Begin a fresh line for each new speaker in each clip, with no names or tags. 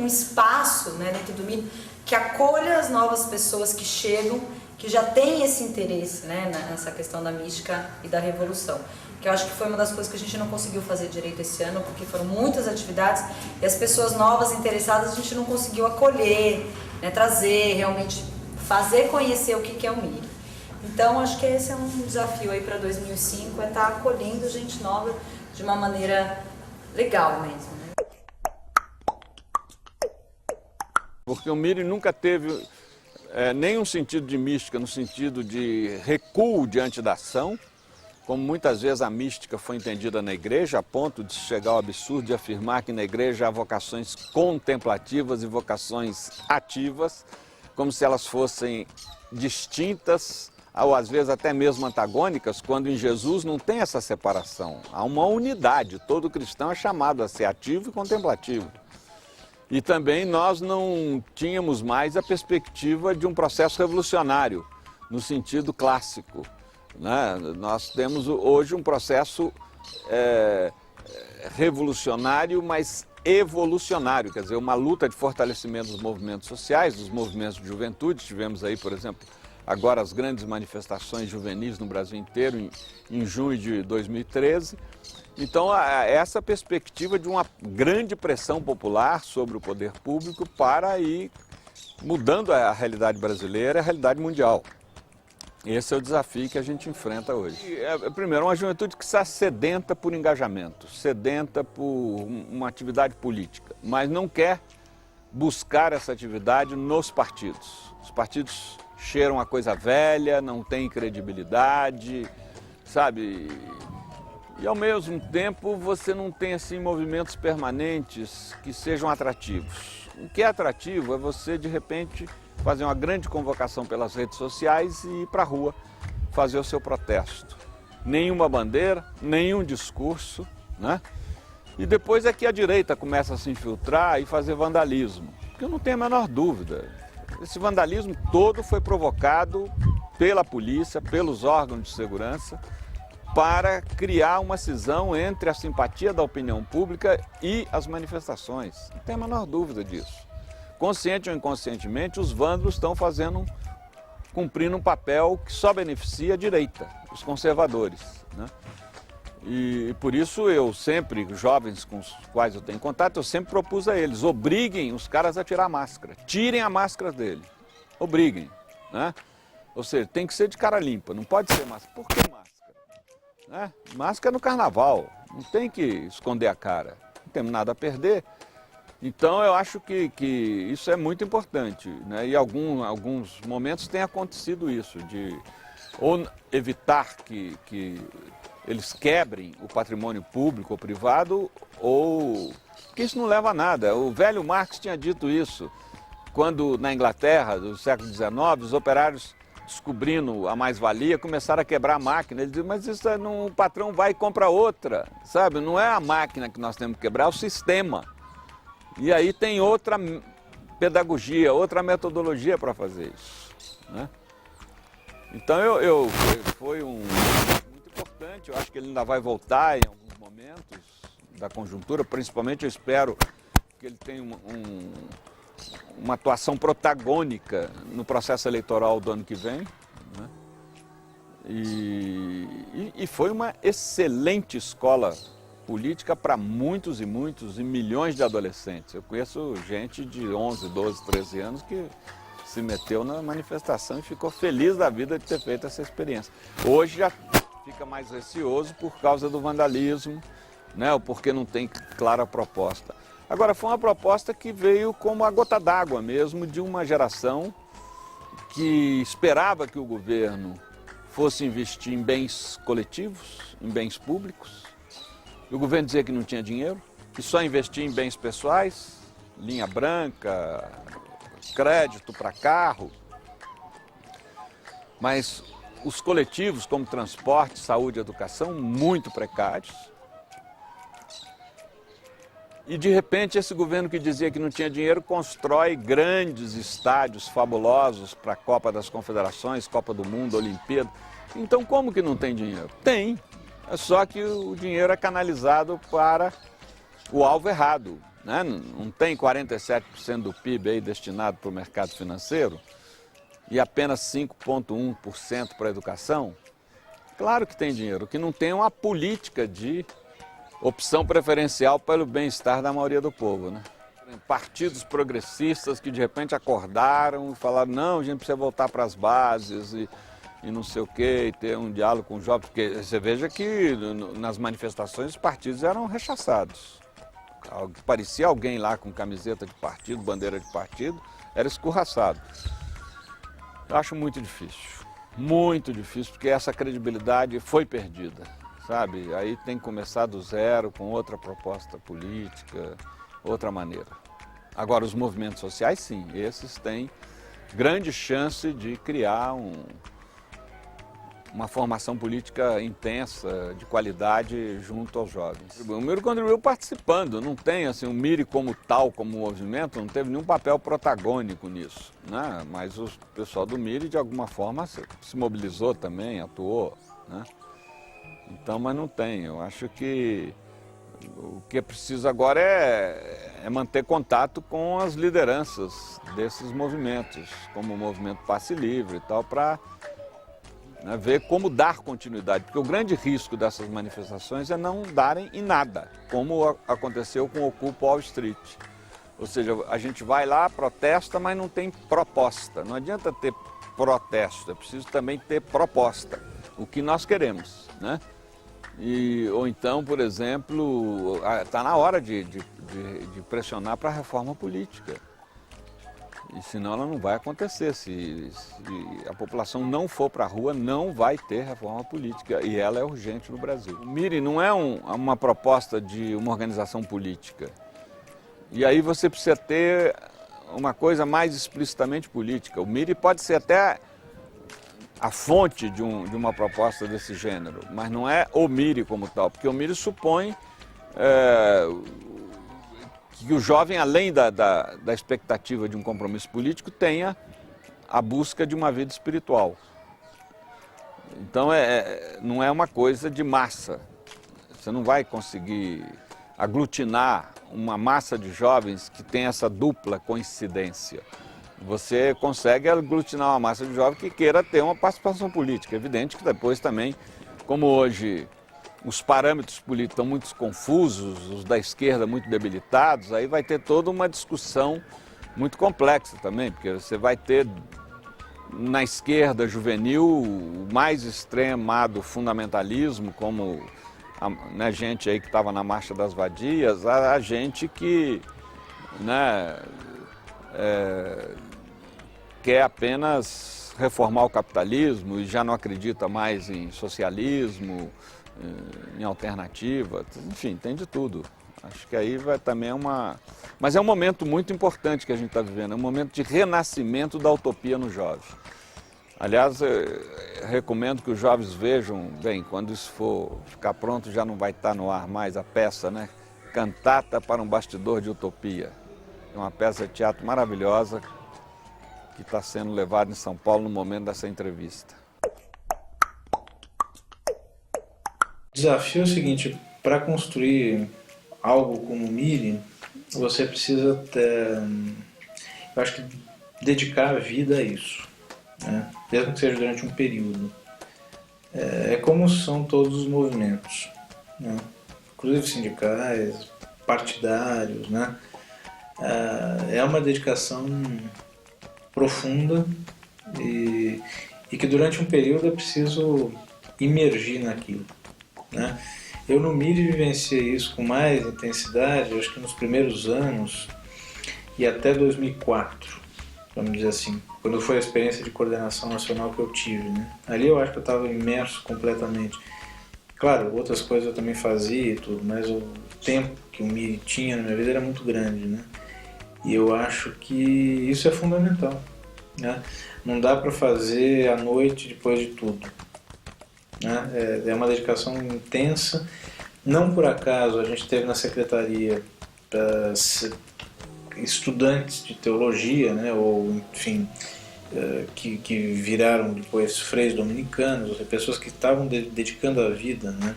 um espaço, né, dentro do MIRI que acolha as novas pessoas que chegam, que já têm esse interesse, né, nessa questão da mística e da revolução. Que eu acho que foi uma das coisas que a gente não conseguiu fazer direito esse ano, porque foram muitas atividades e as pessoas novas interessadas a gente não conseguiu acolher, né, trazer, realmente fazer conhecer o que é o MIRI. Então, acho que esse é um desafio aí para 2005, é estar acolhendo gente nova de uma maneira legal mesmo, né?
Porque o MIRI nunca teve nenhum sentido de mística, no sentido de recuo diante da ação, como muitas vezes a mística foi entendida na igreja, a ponto de chegar ao absurdo de afirmar que na igreja há vocações contemplativas e vocações ativas, como se elas fossem distintas, ou às vezes até mesmo antagônicas, quando em Jesus não tem essa separação. Há uma unidade, todo cristão é chamado a ser ativo e contemplativo. E também nós não tínhamos mais a perspectiva de um processo revolucionário, no sentido clássico, né? Nós temos hoje um processo revolucionário, mas evolucionário, quer dizer, uma luta de fortalecimento dos movimentos sociais, dos movimentos de juventude. Tivemos aí, por exemplo, agora as grandes manifestações juvenis no Brasil inteiro, em junho de 2013. Então, essa perspectiva de uma grande pressão popular sobre o poder público para ir mudando a realidade brasileira e a realidade mundial. Esse é o desafio que a gente enfrenta hoje. Primeiro, uma juventude que está sedenta por engajamento, sedenta por uma atividade política, mas não quer buscar essa atividade nos partidos. Os partidos cheiram a coisa velha, não têm credibilidade, sabe? E ao mesmo tempo você não tem assim movimentos permanentes que sejam atrativos. O que é atrativo é você de repente fazer uma grande convocação pelas redes sociais e ir para a rua fazer o seu protesto. Nenhuma bandeira, nenhum discurso, né? E depois é que a direita começa a se infiltrar e fazer vandalismo, porque eu não tenho a menor dúvida. Esse vandalismo todo foi provocado pela polícia, pelos órgãos de segurança, para criar uma cisão entre a simpatia da opinião pública e as manifestações. Não tem a menor dúvida disso. Consciente ou inconscientemente, os vândalos estão cumprindo um papel que só beneficia a direita, os conservadores, né? E por isso eu sempre, jovens com os quais eu tenho contato, eu sempre propus a eles, obriguem os caras a tirar a máscara, tirem a máscara dele, obriguem, né? Ou seja, tem que ser de cara limpa, não pode ser máscara. Por que máscara? Né? Máscara no carnaval, não tem que esconder a cara, não temos nada a perder. Então eu acho que isso é muito importante, né? E em alguns momentos tem acontecido isso, de ou evitar que eles quebrem o patrimônio público ou privado, ou que isso não leva a nada. O velho Marx tinha dito isso, quando na Inglaterra, do século XIX, os operários, descobrindo a mais-valia, começaram a quebrar a máquina. Ele dizia, mas isso o patrão vai e compra outra, sabe? Não é a máquina que nós temos que quebrar, é o sistema. E aí tem outra pedagogia, outra metodologia para fazer isso, né? Então foi muito importante, eu acho que ele ainda vai voltar em alguns momentos da conjuntura, principalmente eu espero que ele tenha uma atuação protagônica no processo eleitoral do ano que vem, né? E foi uma excelente escola política para muitos e milhões de adolescentes. Eu conheço gente de 11, 12, 13 anos que se meteu na manifestação e ficou feliz da vida de ter feito essa experiência. Hoje já fica mais receoso por causa do vandalismo, né, ou porque não tem clara proposta. Agora, foi uma proposta que veio como a gota d'água mesmo de uma geração que esperava que o governo fosse investir em bens coletivos, em bens públicos. O governo dizia que não tinha dinheiro, que só investia em bens pessoais, linha branca, crédito para carro. Mas os coletivos, como transporte, saúde e educação, muito precários. E de repente esse governo que dizia que não tinha dinheiro constrói grandes estádios fabulosos para a Copa das Confederações, Copa do Mundo, Olimpíada. Então como que não tem dinheiro? Tem. É só que o dinheiro é canalizado para o alvo errado, né? Não tem 47% do PIB aí destinado para o mercado financeiro e apenas 5,1% para a educação. Claro que tem dinheiro, o que não tem é uma política de opção preferencial pelo bem-estar da maioria do povo, né? Partidos progressistas que de repente acordaram e falaram, não, a gente precisa voltar para as bases e não sei o quê, e ter um diálogo com os jovens, porque você veja que nas manifestações os partidos eram rechaçados. Parecia alguém lá com camiseta de partido, bandeira de partido, era escorraçado. Eu acho muito difícil, porque essa credibilidade foi perdida, sabe? Aí tem que começar do zero com outra proposta política, outra maneira. Agora, os movimentos sociais, sim, esses têm grande chance de criar uma formação política intensa, de qualidade, junto aos jovens. O MIRI contribuiu participando, não tem assim, o MIRI como tal, como movimento, não teve nenhum papel protagônico nisso, né? Mas o pessoal do MIRI, de alguma forma, se mobilizou também, atuou, né? Então, mas não tem, eu acho que o que é preciso agora é manter contato com as lideranças desses movimentos, como o movimento Passe Livre e tal, para ver como dar continuidade, porque o grande risco dessas manifestações é não darem em nada, como aconteceu com o Occupy Wall Street. Ou seja, a gente vai lá, protesta, mas não tem proposta. Não adianta ter protesto, é preciso também ter proposta, o que nós queremos, né? Ou então, por exemplo, está na hora de pressionar para a reforma política. E senão ela não vai acontecer. Se a população não for para a rua, não vai ter reforma política. E ela é urgente no Brasil. O MIRI não é uma proposta de uma organização política. E aí você precisa ter uma coisa mais explicitamente política. O MIRI pode ser até a fonte de uma proposta desse gênero, mas não é o MIRI como tal, porque o MIRI supõe que o jovem, além da expectativa de um compromisso político, tenha a busca de uma vida espiritual. Então não é uma coisa de massa, você não vai conseguir aglutinar uma massa de jovens que tem essa dupla coincidência. Você consegue aglutinar uma massa de jovens que queira ter uma participação política. É evidente que depois também, como hoje os parâmetros políticos estão muito confusos, os da esquerda muito debilitados, aí vai ter toda uma discussão muito complexa também, porque você vai ter na esquerda juvenil o mais extremado fundamentalismo, como a gente aí que estava na Marcha das Vadias, a gente que quer apenas reformar o capitalismo e já não acredita mais em socialismo, em alternativa, enfim, tem de tudo. Acho que aí vai também Mas é um momento muito importante que a gente está vivendo, é um momento de renascimento da utopia no jovem. Aliás, eu recomendo que os jovens vejam, bem, quando isso for ficar pronto já não vai estar no ar mais a peça, né? Cantata para um Bastidor de Utopia. É uma peça de teatro maravilhosa que está sendo levada em São Paulo no momento dessa entrevista.
O desafio é o seguinte, para construir algo como o MIRI, você precisa eu acho que dedicar a vida a isso, né? Mesmo que seja durante um período. É como são todos os movimentos, né? Inclusive sindicais, partidários, né? É uma dedicação profunda e que durante um período é preciso imergir naquilo, né? Eu no MIRI vivenciei isso com mais intensidade, acho que nos primeiros anos e até 2004, vamos dizer assim, quando foi a experiência de coordenação nacional que eu tive, né? Ali eu acho que eu estava imerso completamente. Claro, outras coisas eu também fazia e tudo, mas o tempo que o MIRI tinha na minha vida era muito grande, né? E eu acho que isso é fundamental, né? Não dá para fazer à noite depois de tudo, né? É uma dedicação intensa. Não por acaso a gente teve na secretaria estudantes de teologia, né? Ou enfim, que viraram depois freios dominicanos, pessoas que estavam dedicando a vida, né,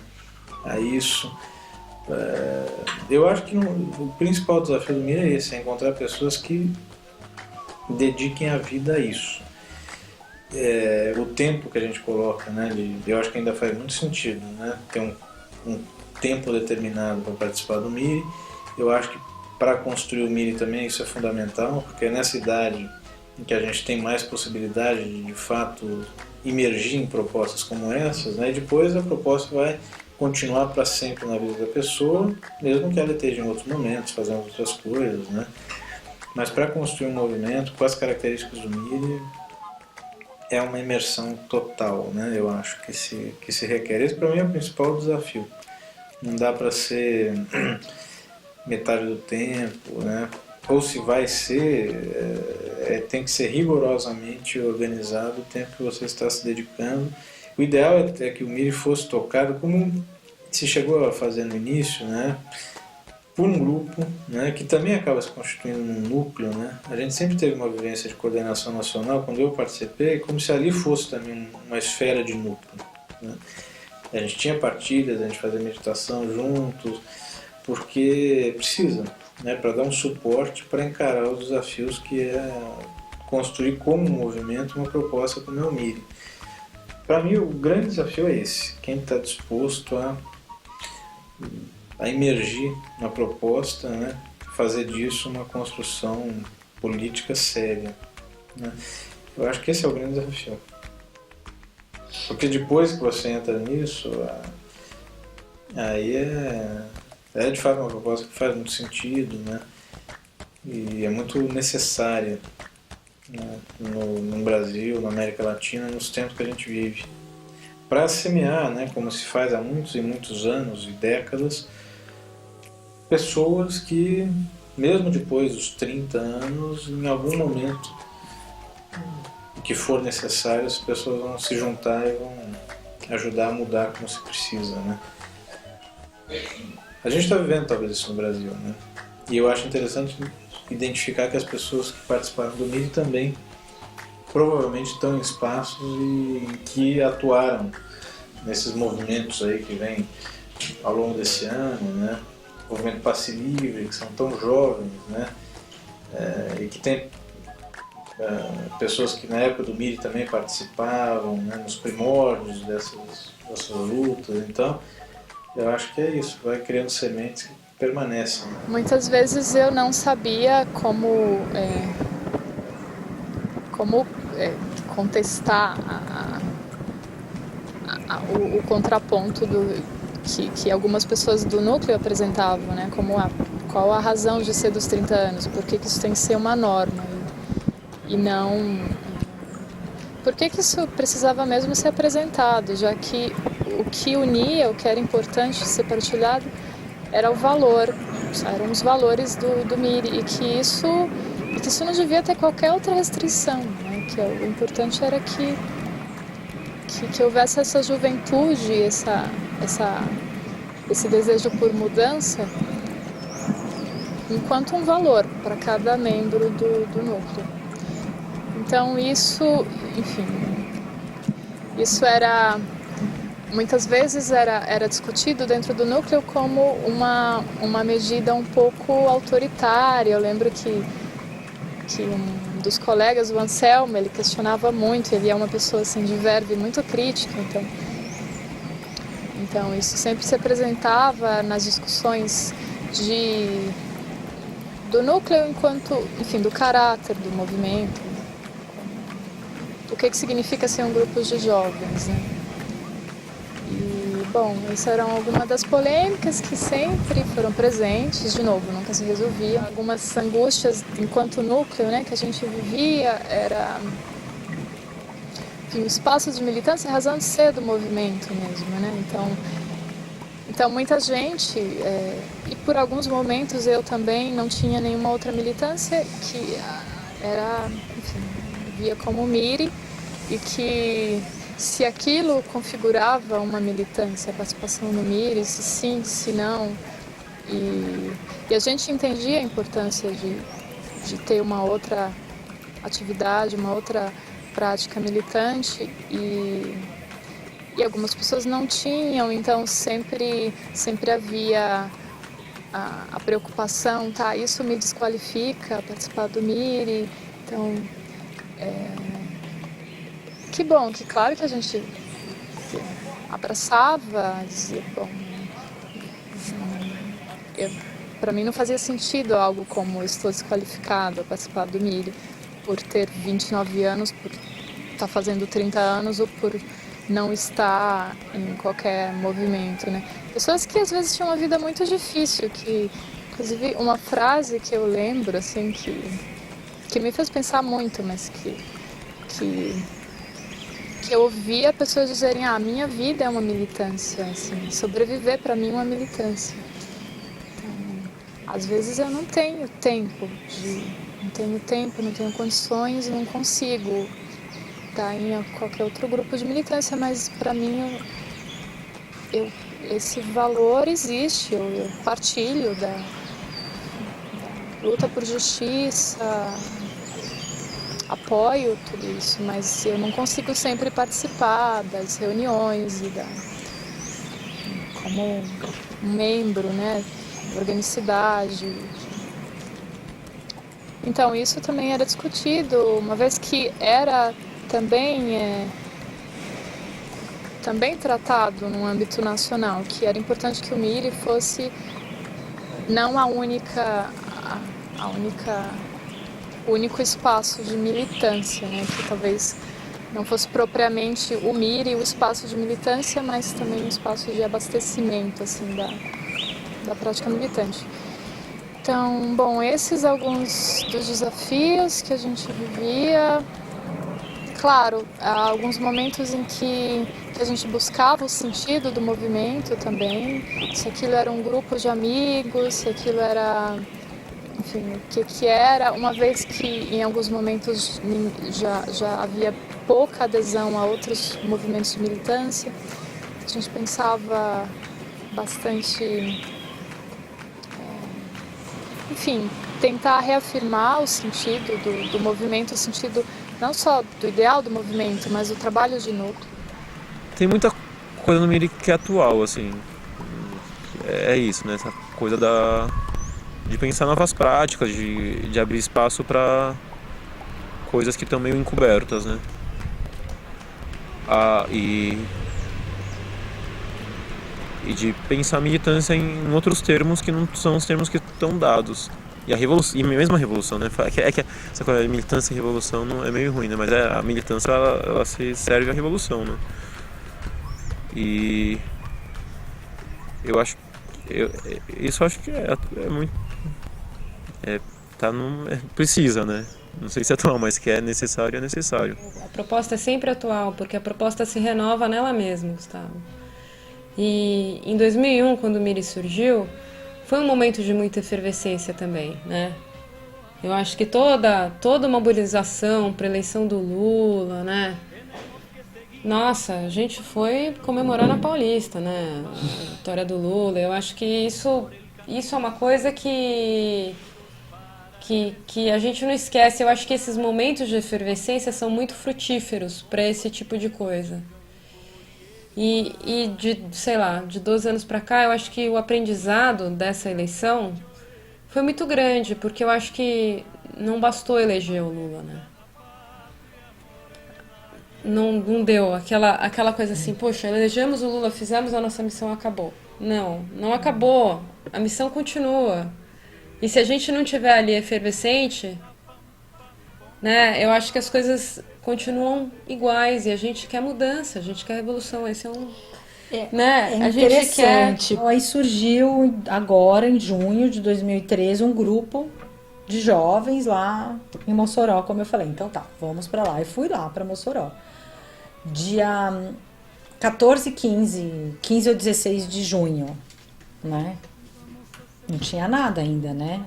a isso. Eu acho que o principal desafio do MIRI é esse, é encontrar pessoas que dediquem a vida a isso. O tempo que a gente coloca, né, eu acho que ainda faz muito sentido, né, ter um tempo determinado para participar do MIRI. Eu acho que para construir o MIRI também isso é fundamental, porque é nessa idade em que a gente tem mais possibilidade de fato, imergir em propostas como essas, né, e depois a proposta vai continuar para sempre na vida da pessoa, mesmo que ela esteja em outros momentos, fazendo outras coisas, né. Mas para construir um movimento com as características do MIRI, é uma imersão total, né? Eu acho que se requer. Esse para mim é o principal desafio. Não dá para ser metade do tempo, né? Ou se vai ser, tem que ser rigorosamente organizado o tempo que você está se dedicando. O ideal é que o MIRI fosse tocado como se chegou a fazer no início, né? Por um grupo, né, que também acaba se constituindo num núcleo, né? A gente sempre teve uma vivência de coordenação nacional, quando eu participei, como se ali fosse também uma esfera de núcleo, né? A gente tinha partilhas, a gente fazia meditação juntos, porque precisa, né, para dar um suporte para encarar os desafios que é construir como um movimento uma proposta como é o MIRI. Para mim o grande desafio é esse, quem está disposto a emergir na proposta, né? Fazer disso uma construção política séria, né? Eu acho que esse é o grande desafio. Porque depois que você entra nisso, aí é de fato uma proposta que faz muito sentido, né? E é muito necessária, né? No Brasil, na América Latina, nos tempos que a gente vive. Para semear, né, como se faz há muitos e muitos anos e décadas, pessoas que, mesmo depois dos 30 anos, em algum momento que for necessário, as pessoas vão se juntar e vão ajudar a mudar como se precisa, né? A gente está vivendo talvez isso no Brasil, né? E eu acho interessante identificar que as pessoas que participaram do MIRI também provavelmente estão em espaços em que atuaram nesses movimentos aí que vêm ao longo desse ano, né? O movimento Passe Livre, que são tão jovens, né? E que tem pessoas que na época do MIRI também participavam, né? Nos primórdios dessas lutas. Então, eu acho que é isso, vai criando sementes que permanecem.
Muitas vezes eu não sabia como contestar o contraponto que algumas pessoas do núcleo apresentavam, né? Qual a razão de ser dos 30 anos, por que isso tem que ser uma norma e não... Por que isso precisava mesmo ser apresentado, já que o que unia, o que era importante ser partilhado, era o valor, eram os valores do MIRI, e que isso não devia ter qualquer outra restrição, né? Que o importante era que houvesse essa juventude, esse desejo por mudança, enquanto um valor para cada membro do núcleo. Então isso, enfim, isso muitas vezes era discutido dentro do núcleo como uma medida um pouco autoritária. Eu lembro que um dos colegas, o Anselmo, ele questionava muito, ele é uma pessoa assim, de verve muito crítica, então isso sempre se apresentava nas discussões do núcleo enquanto, enfim, do caráter do movimento, o que significa ser um grupo de jovens, né? E, bom, essas eram algumas das polêmicas que sempre foram presentes, de novo, nunca se resolvia. Algumas angústias enquanto núcleo, né, que a gente vivia era, enfim, o espaço de militância, a razão de ser do movimento mesmo, né? Então muita gente, e por alguns momentos eu também não tinha nenhuma outra militância, que era, enfim, via como MIRI, e que se aquilo configurava uma militância, a participação no MIRI, se sim, se não, e a gente entendia a importância de ter uma outra atividade, uma outra prática militante, e algumas pessoas não tinham, então sempre havia a preocupação, tá, isso me desqualifica participar do MIRI, então que bom, que claro que a gente abraçava, dizia, bom, para mim não fazia sentido algo como estou desqualificado a participar do MIRI por ter 29 anos, por estar fazendo 30 anos ou por não estar em qualquer movimento, né? Pessoas que às vezes tinham uma vida muito difícil, que inclusive uma frase que eu lembro, assim, que me fez pensar muito, mas que eu ouvia pessoas dizerem, a minha vida é uma militância, assim, sobreviver para mim é uma militância. Então, às vezes eu não tenho tempo, não tenho condições, não consigo estar em qualquer outro grupo de militância, mas para mim esse valor existe, eu partilho da luta por justiça, apoio tudo isso, mas eu não consigo sempre participar das reuniões e como um membro, né, da organicidade. Então isso também era discutido, uma vez que era também tratado no âmbito nacional, que era importante que o MIRI fosse não o único espaço de militância, né? Que talvez não fosse propriamente o MIRI o espaço de militância, mas também um espaço de abastecimento assim, da prática militante. Então, bom, esses alguns dos desafios que a gente vivia. Claro, há alguns momentos em que a gente buscava o sentido do movimento também, se aquilo era um grupo de amigos, se aquilo era, enfim, o que era, uma vez que em alguns momentos já havia pouca adesão a outros movimentos de militância, a gente pensava bastante, enfim, tentar reafirmar o sentido do movimento, o sentido não só do ideal do movimento, mas do trabalho de núcleo.
Tem muita coisa no MIRI que é atual, assim, é isso, né, essa coisa de pensar novas práticas, de abrir espaço para coisas que estão meio encobertas, né, e de pensar a militância em outros termos que não são os termos que estão dados. E mesmo a revolução, né? É que essa coisa de militância e revolução não é meio ruim, né? Mas a militância ela se serve à revolução, né? E eu acho isso acho que é muito precisa, né? Não sei se é atual, mas que é necessário, é necessário.
A proposta é sempre atual, porque a proposta se renova nela mesma, Gustavo. E em 2001, quando o MIRI surgiu, foi um momento de muita efervescência também, né? Eu acho que toda mobilização para a eleição do Lula, né? Nossa, a gente foi comemorar na Paulista, né? A vitória do Lula. Eu acho que isso é uma coisa que a gente não esquece. Eu acho que esses momentos de efervescência são muito frutíferos para esse tipo de coisa. E de 12 anos para cá, eu acho que o aprendizado dessa eleição foi muito grande, porque eu acho que não bastou eleger o Lula, né? Não deu aquela coisa assim, poxa, elegemos o Lula, fizemos a nossa missão, acabou. Não acabou, a missão continua. E se a gente não tiver ali efervescente, né, eu acho que as coisas continuam iguais e a gente quer mudança, a gente quer revolução. Esse é um... né?
É interessante. Aí surgiu agora, em junho de 2013, um grupo de jovens lá em Mossoró, como eu falei. Então tá, vamos pra lá. E fui lá pra Mossoró. Dia 14, 15 ou 16 de junho, né? Não tinha nada ainda, né?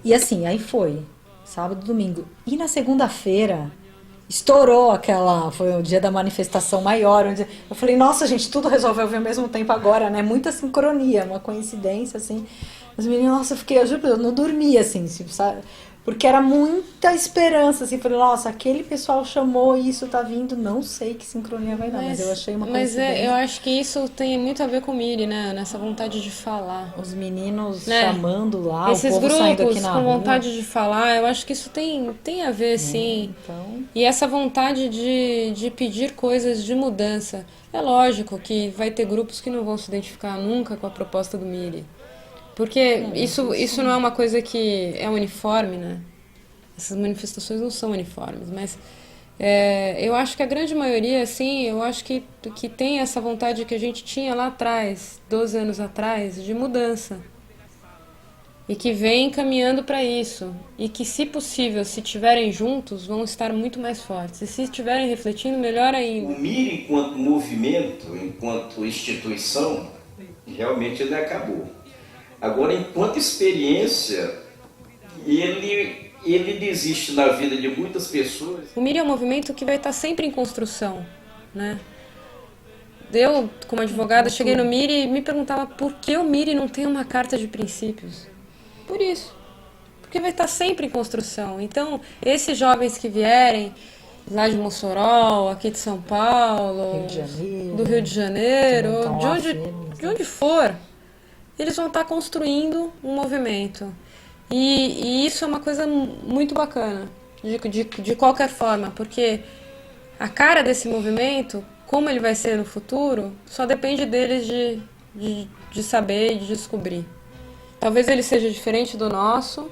E assim, aí foi. Sábado e domingo. E na segunda-feira, estourou foi o dia da manifestação maior, onde eu falei, nossa, gente, tudo resolveu ao mesmo tempo agora, né? Muita sincronia, uma coincidência, assim. Os meninos, nossa, eu juro, eu não dormia, assim, sabe? Porque era muita esperança, assim, falei, nossa, aquele pessoal chamou e isso tá vindo, não sei que sincronia vai dar, mas eu achei uma coincidência.
eu acho que isso tem muito a ver com o Miri, né? Nessa vontade de falar.
Os meninos
Né?
chamando lá,
Esses
o povo saindo
grupos
aqui na
com
rua.
vontade de falar, eu acho que isso tem a ver, sim.
Então,
E essa vontade de pedir coisas de mudança. É lógico que vai ter grupos que não vão se identificar nunca com a proposta do Miri. Porque isso não é uma coisa que é uniforme, né? Essas manifestações não são uniformes, mas eu acho que a grande maioria, assim, eu acho que tem essa vontade que a gente tinha lá atrás, 12 anos atrás, de mudança. E que vem caminhando para isso. E que, se possível, se estiverem juntos, vão estar muito mais fortes. E se estiverem refletindo, melhor ainda.
O MIR, enquanto movimento, enquanto instituição, realmente ele acabou. Agora, enquanto experiência, ele existe na vida de muitas pessoas.
O MIR é um movimento que vai estar sempre em construção, né? Eu, como advogada, cheguei no MIR e me perguntava por que o MIR não tem uma carta de princípios. Por isso. Porque vai estar sempre em construção. Então, esses jovens que vierem lá de Mossoró, aqui de São Paulo,
Rio de Janeiro,
do Rio de Janeiro,
que não
de
tão lá
onde,
firmes,
de onde for, eles vão estar construindo um movimento. E isso é uma coisa muito bacana, de qualquer forma, porque a cara desse movimento, como ele vai ser no futuro, só depende deles de saber e de descobrir. Talvez ele seja diferente do nosso,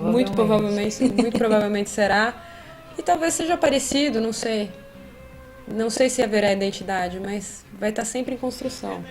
muito provavelmente será, e talvez seja parecido, não sei. Não sei se haverá identidade, mas vai estar sempre em construção.